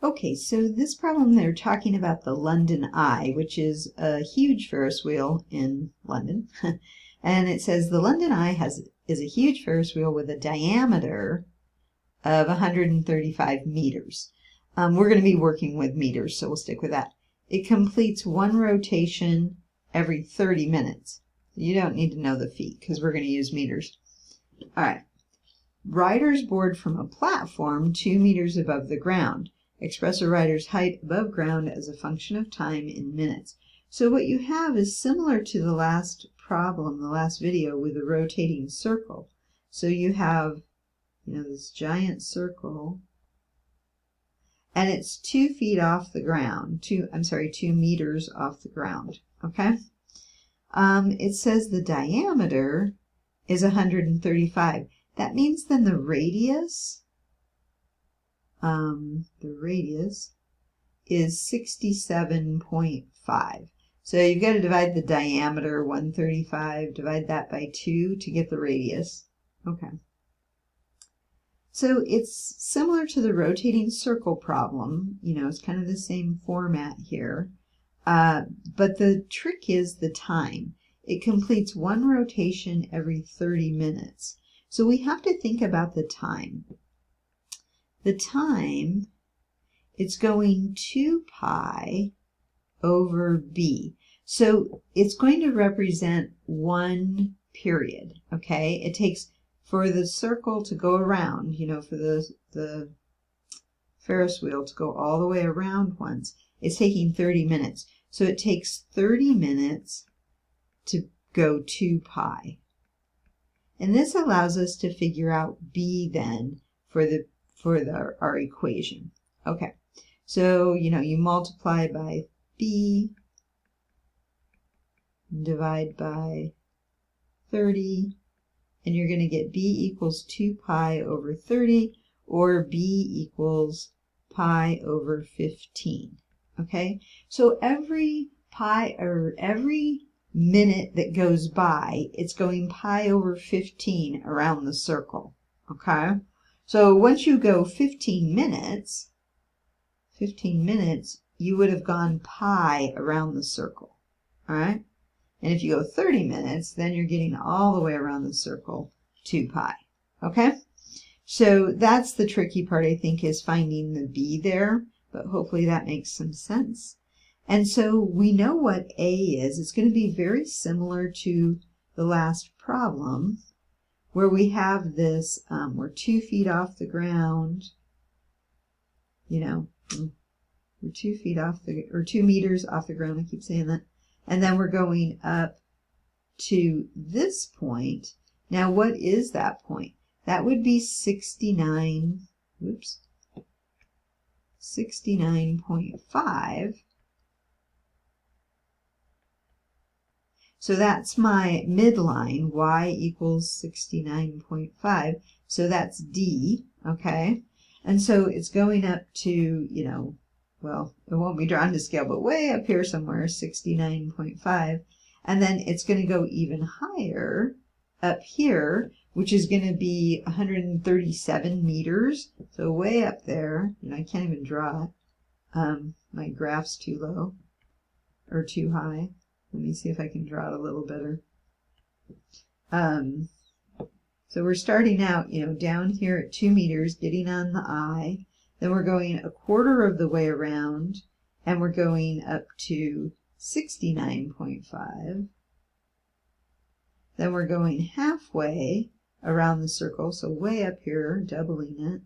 Okay, so this problem they're talking about the London Eye, which is a huge Ferris wheel in London. And it says the London Eye is a huge Ferris wheel with a diameter of 135 meters. We're going to be working with meters, so we'll stick with that. It completes one rotation every 30 minutes. You don't need to know the feet because we're going to use meters. All right. Riders board from a platform 2 meters above the ground. Express a rider's height above ground as a function of time in minutes. So what you have is similar to the last problem, the last video with the rotating circle. So you have, this giant circle, and it's 2 feet off the ground. 2 meters off the ground. Okay. It says the diameter is 135. That means then the radius is 67.5. So you've got to divide the diameter, 135, divide that by 2 to get the radius. Okay. So it's similar to the rotating circle problem. It's kind of the same format here. But the trick is the time. It completes one rotation every 30 minutes. So we have to think about the time. The time, it's going 2 pi over b. So it's going to represent one period, okay? It takes, for the circle to go around, for the Ferris wheel to go all the way around once, it's taking 30 minutes. So it takes 30 minutes to go 2 pi. And this allows us to figure out b then for our equation. Okay, so you multiply by b, divide by 30, and you're going to get b equals 2 pi over 30, or b equals pi over 15. Okay, so every minute that goes by, it's going pi over 15 around the circle. Okay, so once you go 15 minutes, you would have gone pi around the circle. All right, and if you go 30 minutes, then you're getting all the way around the circle, 2 pi. Okay, so that's the tricky part, I think, is finding the b there, but hopefully that makes some sense. And so we know what a is. It's going to be very similar to the last problem, where we have this, we're 2 feet off the ground, we're 2 feet off or 2 meters off the ground, I keep saying that, and then we're going up to this point. Now what is that point? That would be 69.5. So that's my midline, y equals 69.5. So that's D, okay? And so it's going up to, well, it won't be drawn to scale, but way up here somewhere, 69.5. And then it's going to go even higher up here, which is going to be 137 meters. So way up there, I can't even draw it. My graph's too low or too high. Let me see if I can draw it a little better. So we're starting out, down here at 2 meters, getting on the eye. Then we're going a quarter of the way around, and we're going up to 69.5. Then we're going halfway around the circle, so way up here, doubling it,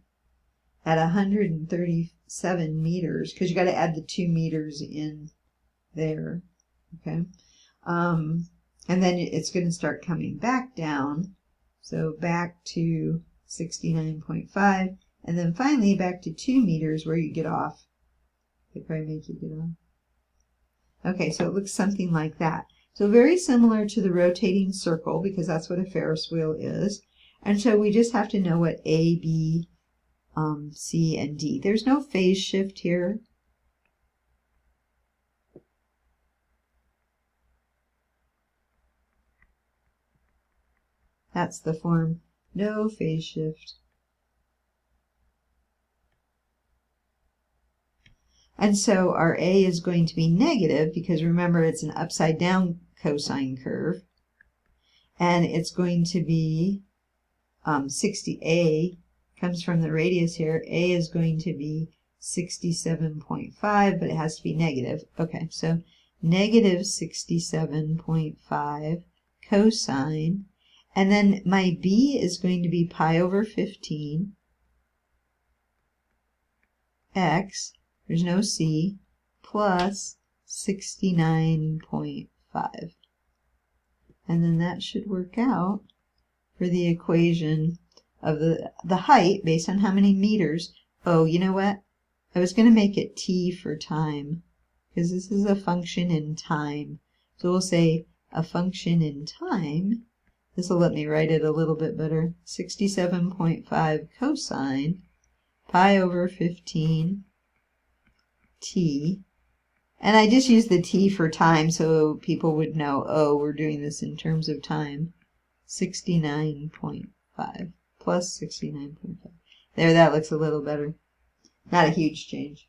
at 137 meters, because you got to add the 2 meters in there. Okay, and then it's going to start coming back down, so back to 69.5, and then finally back to 2 meters where you get off. They probably make you get off. Okay, so it looks something like that. So very similar to the rotating circle, because that's what a Ferris wheel is. And so we just have to know what A, B, C, and D. There's no phase shift here. That's the form, no phase shift. And so our a is going to be negative because remember it's an upside down cosine curve. And it's going to be 60a comes from the radius here. A is going to be 67.5, but it has to be negative. Okay, so negative 67.5 cosine. And then my b is going to be pi over 15 x, there's no c, plus 69.5. And then that should work out for the equation of the height based on how many meters. Oh, you know what? I was going to make it t for time because this is a function in time. So we'll say a function in time. This will let me write it a little bit better. 67.5 cosine pi over 15 t. And I just used the t for time so people would know, oh, we're doing this in terms of time. 69.5 plus 69.5. There, that looks a little better. Not a huge change.